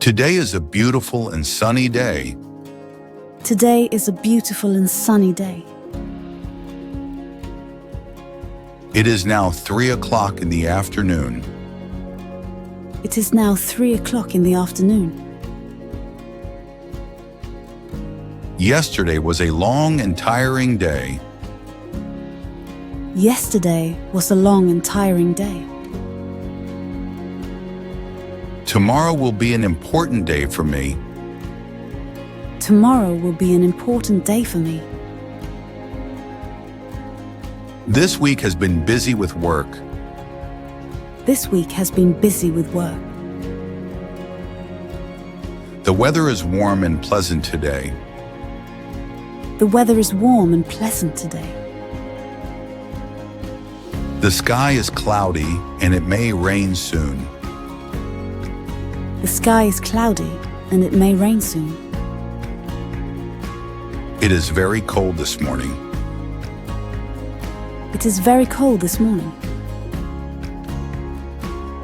Today is a beautiful and sunny day. Today is a beautiful and sunny day. It is now 3 o'clock in the afternoon. It is now 3 o'clock in the afternoon. Yesterday was a long and tiring day. Yesterday was a long and tiring day. Tomorrow will be an important day for me. Tomorrow will be an important day for me. This week has been busy with work. This week has been busy with work. The weather is warm and pleasant today. The weather is warm and pleasant today. The sky is cloudy and it may rain soon. The sky is cloudy and it may rain soon. It is very cold this morning. It is very cold this morning.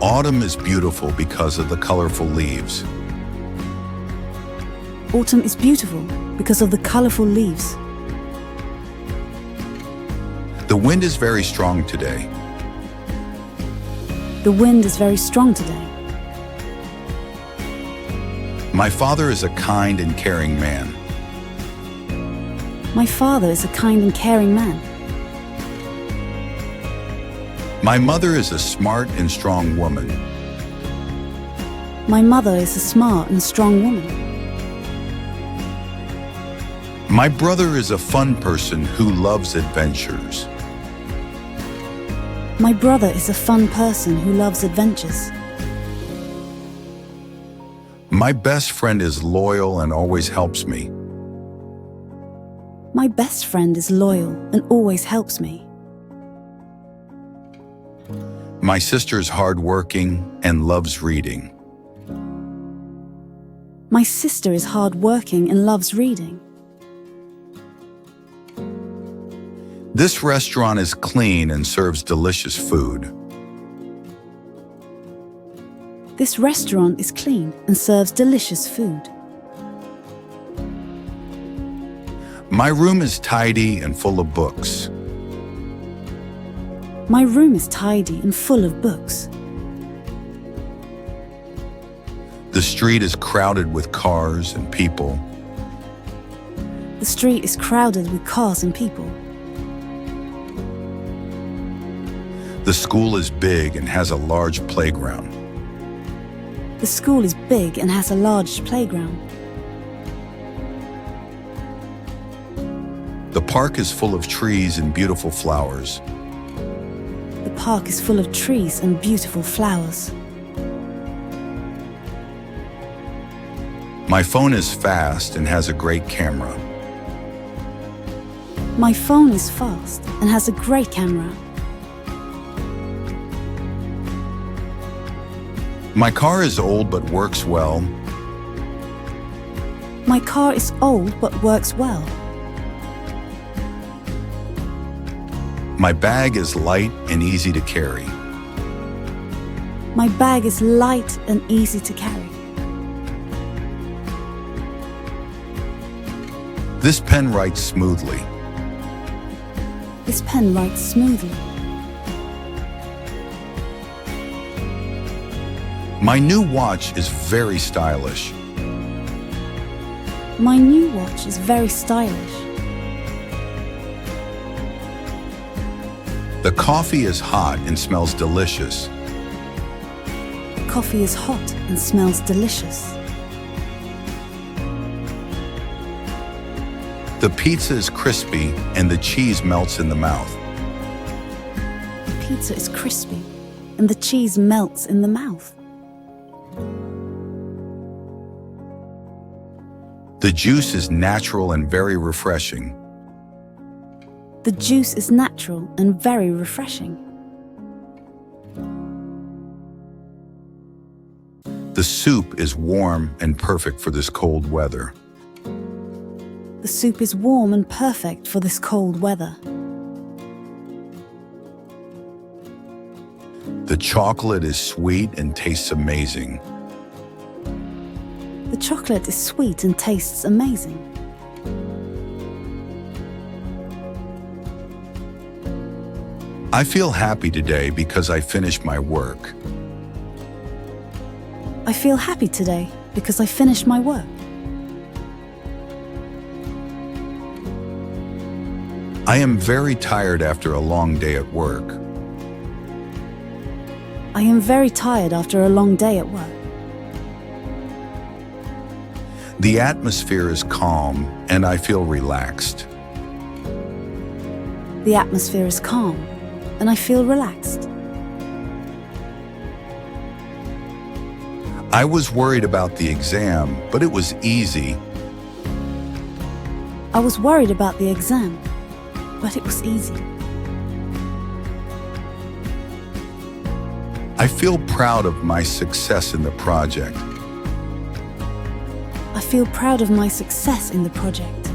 Autumn is beautiful because of the colorful leaves. Autumn is beautiful because of the colorful leaves. The wind is very strong today. The wind is very strong today. My father is a kind and caring man. My father is a kind and caring man. My mother is a smart and strong woman. My mother is a smart and strong woman. My brother is a fun person who loves adventures. My brother is a fun person who loves adventures. My best friend is loyal and always helps me. My best friend is loyal and always helps me. My sister is hardworking and loves reading. My sister is hardworking and loves reading. This restaurant is clean and serves delicious food. This restaurant is clean and serves delicious food. My room is tidy and full of books. My room is tidy and full of books. The street is crowded with cars and people. The street is crowded with cars and people. The school is big and has a large playground. The school is big and has a large playground. The park is full of trees and beautiful flowers. The park is full of trees and beautiful flowers. My phone is fast and has a great camera. My phone is fast and has a great camera. My car is old but works well. My car is old but works well. My bag is light and easy to carry. My bag is light and easy to carry. This pen writes smoothly. This pen writes smoothly. My new watch is very stylish. My new watch is very stylish. The coffee is hot and smells delicious. Coffee is hot and smells delicious. The pizza is crispy and the cheese melts in the mouth. The pizza is crispy and the cheese melts in the mouth. The juice is natural and very refreshing. The juice is natural and very refreshing. The soup is warm and perfect for this cold weather. The soup is warm and perfect for this cold weather. The chocolate is sweet and tastes amazing. chocolate is sweet and tastes amazing. I feel happy today because I finished my work. I feel happy today because I finished my work. I am very tired after a long day at work. I am very tired after a long day at work. The atmosphere is calm and I feel relaxed. The atmosphere is calm and I feel relaxed. I was worried about the exam, but it was easy. I was worried about the exam, but it was easy. I feel proud of my success in the project. I feel proud of my success in the project.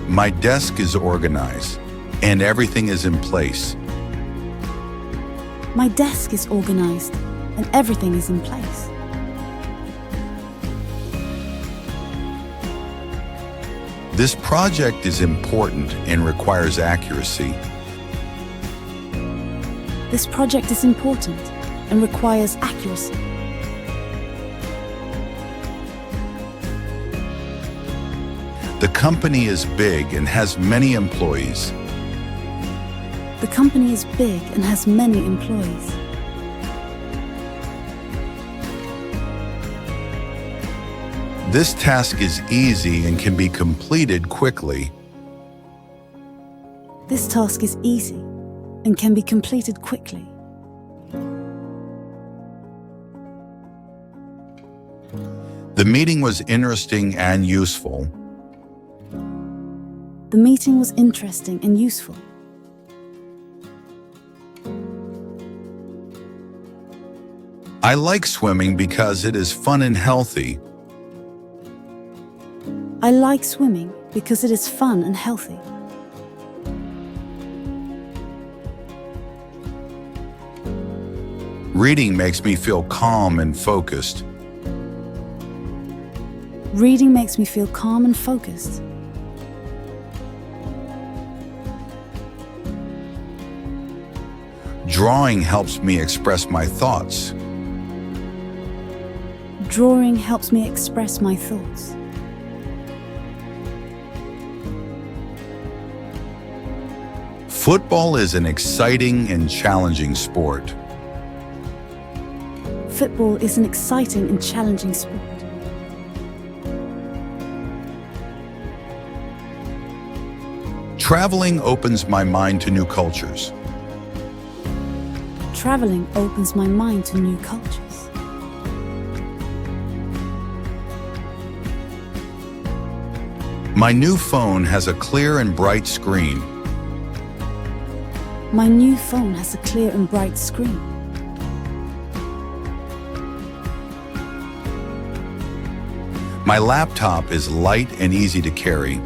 My desk is organized and everything is in place. My desk is organized and everything is in place. This project is important and requires accuracy. This project is important and requires accuracy. The company is big and has many employees. The company is big and has many employees. This task is easy and can be completed quickly. This task is easy and can be completed quickly. The meeting was interesting and useful. The meeting was interesting and useful. I like swimming because it is fun and healthy. I like swimming because it is fun and healthy. Reading makes me feel calm and focused. Reading makes me feel calm and focused. Drawing helps me express my thoughts. Drawing helps me express my thoughts. Football is an exciting and challenging sport. Football is an exciting and challenging sport. Traveling opens my mind to new cultures. Traveling opens my mind to new cultures. My new phone has a clear and bright screen. My new phone has a clear and bright screen. My laptop is light and easy to carry.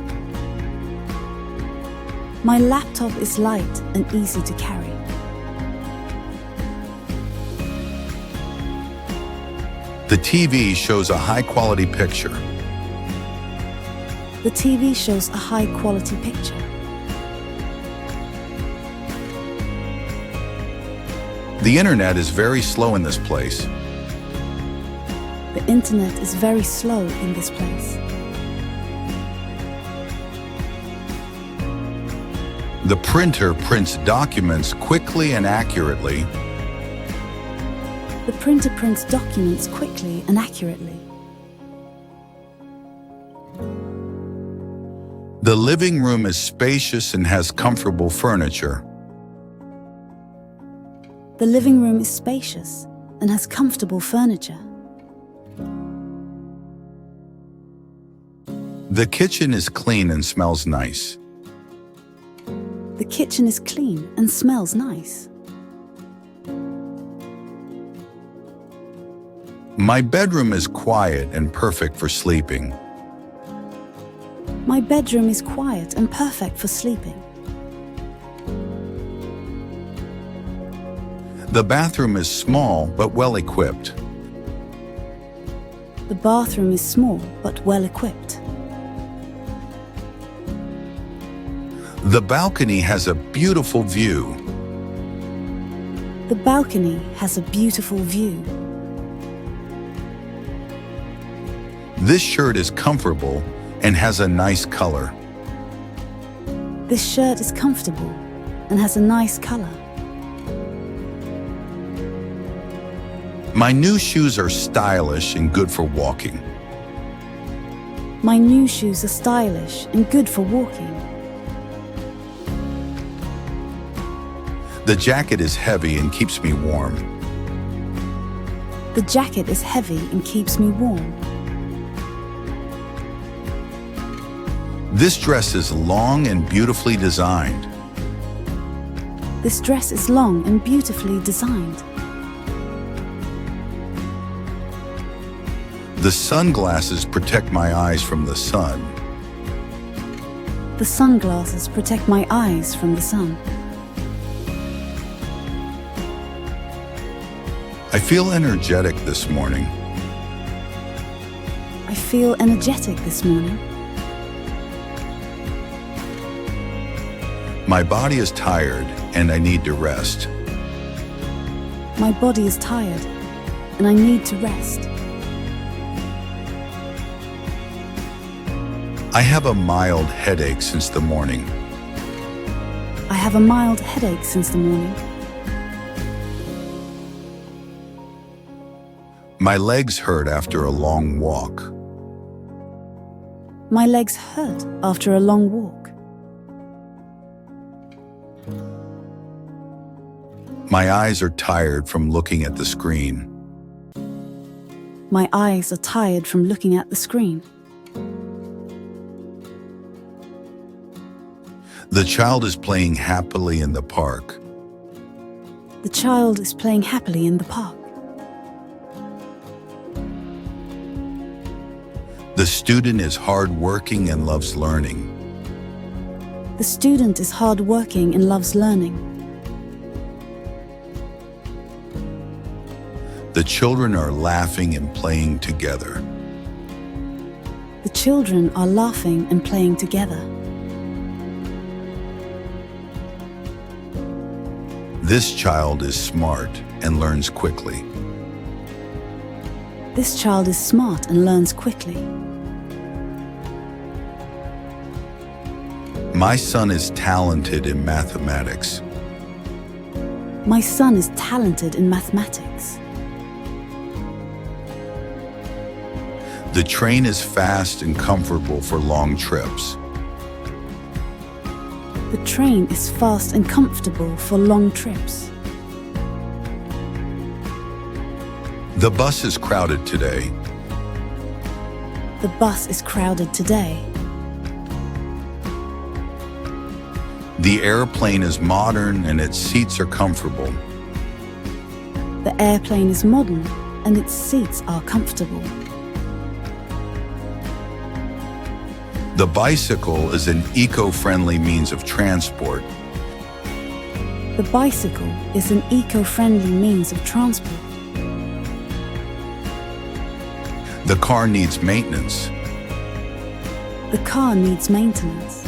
My laptop is light and easy to carry. The TV shows a high-quality picture. The TV shows a high-quality picture. The internet is very slow in this place. The internet is very slow in this place. The printer prints documents quickly and accurately. The printer prints documents quickly and accurately. The living room is spacious and has comfortable furniture. The living room is spacious and has comfortable furniture. The kitchen is clean and smells nice. The kitchen is clean and smells nice. My bedroom is quiet and perfect for sleeping. My bedroom is quiet and The bathroom is small but well equipped. The bathroom is small but well equipped. The balcony has a beautiful view. The balcony has a beautiful view. This shirt is comfortable and has a nice color. This shirt is comfortable and has a nice color. My new shoes are stylish and good for walking. My new shoes are stylish and good for walking. The jacket is heavy and keeps me warm. The jacket is heavy and keeps me warm. This dress is long and beautifully designed. This dress is long and beautifully designed. The sunglasses protect my eyes from the sun. The sunglasses protect my eyes from the sun. I feel energetic this morning. I feel energetic this morning. My body is tired and I need to rest. My body is tired and I need to rest. I have a mild headache since the morning. I have a mild headache since the morning. My legs hurt after a long walk. My legs hurt after a long walk. My eyes are tired from looking at the screen. My eyes are tired from looking at the screen. The child is playing happily in the park. The child is playing happily in the park. The student is hardworking and loves learning. The student is hardworking and loves learning. The children are laughing and playing together. The children are laughing and playing together. This child is smart and learns quickly. This child is smart and learns quickly. My son is talented in mathematics. My son is talented in mathematics. The train is fast and comfortable for long trips. The train is fast and comfortable for long trips. The bus is crowded today. The bus is crowded today. The airplane is modern and its seats are comfortable. The airplane is modern and its seats are comfortable. The bicycle is an eco-friendly means of transport. The bicycle is an eco-friendly means of transport. The car needs maintenance. The car needs maintenance.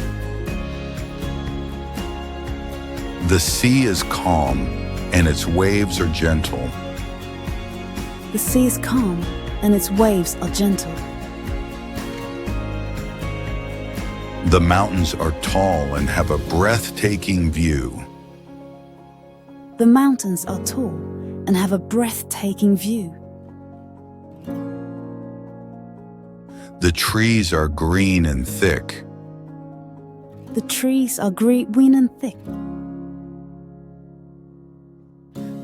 The sea is calm and its waves are gentle. The sea is calm and its waves are gentle. The mountains are tall and have a breathtaking view. The mountains are tall and have a breathtaking view. The trees are green and thick. The trees are green and thick.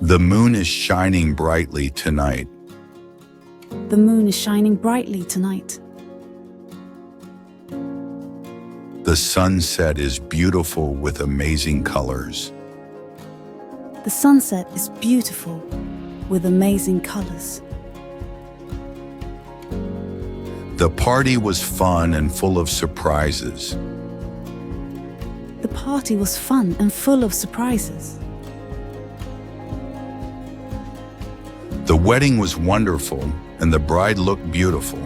The moon is shining brightly tonight. The moon is shining brightly tonight. The sunset is beautiful with amazing colors. The sunset is beautiful with amazing colors. The party was fun and full of surprises. The party was fun and full of surprises. The wedding was wonderful, and the bride looked beautiful.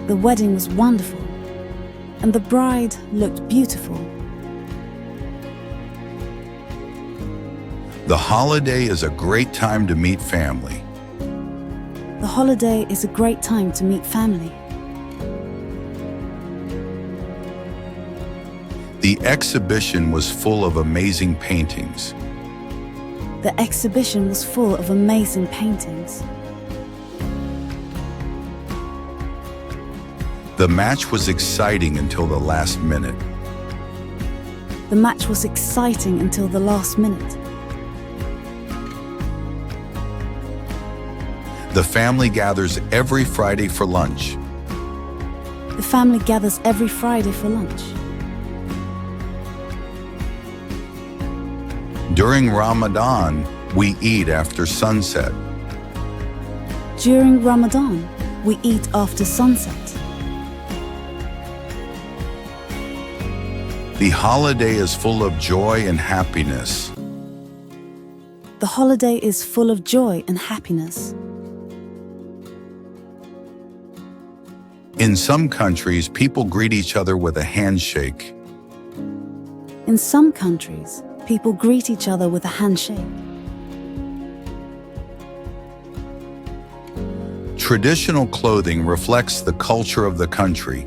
The wedding was wonderful, and the bride looked beautiful. The holiday is a great time to meet family. The holiday is a great time to meet family. The exhibition was full of amazing paintings. The exhibition was full of amazing paintings. The match was exciting until the last minute. The match was exciting until the last minute. The family gathers every Friday for lunch. The family gathers every Friday for lunch. During Ramadan, we eat after sunset. During Ramadan, we eat after sunset. The holiday is full of joy and happiness. The holiday is full of joy and happiness. In some countries, people greet each other with a handshake. In some countries, people greet each other with a handshake. Traditional clothing reflects the culture of the country.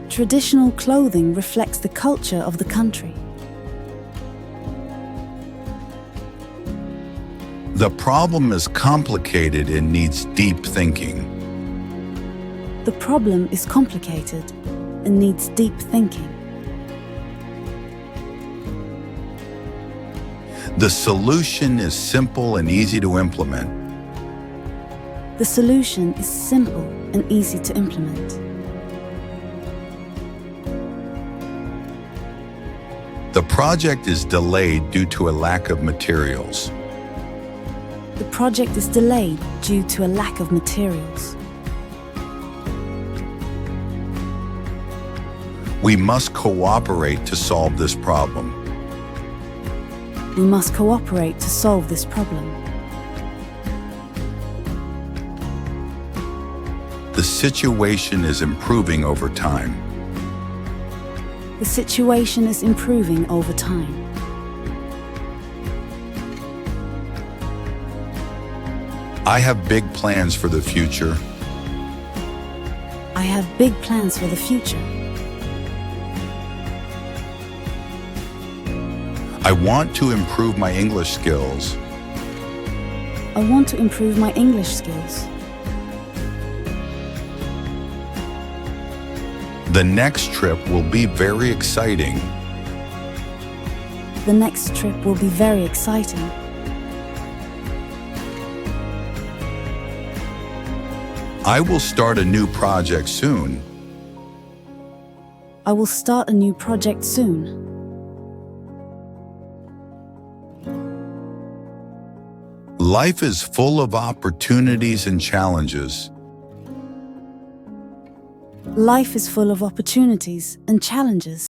Traditional clothing reflects the culture of the country. The problem is complicated and needs deep thinking. The problem is complicated and needs deep thinking. The solution is simple and easy to implement. The solution is simple and easy to implement. The project is delayed due to a lack of materials. The project is delayed due to a lack of materials. We must cooperate to solve this problem. We must cooperate to solve this problem. The situation is improving over time. The situation is improving over time. I have big plans for the future. I have big plans for the future. I want to improve my English skills. I want to improve my English skills. The next trip will be very exciting. The next trip will be very exciting. I will start a new project soon. I will start a new project soon. Life is full of opportunities and challenges. Life is full of opportunities and challenges.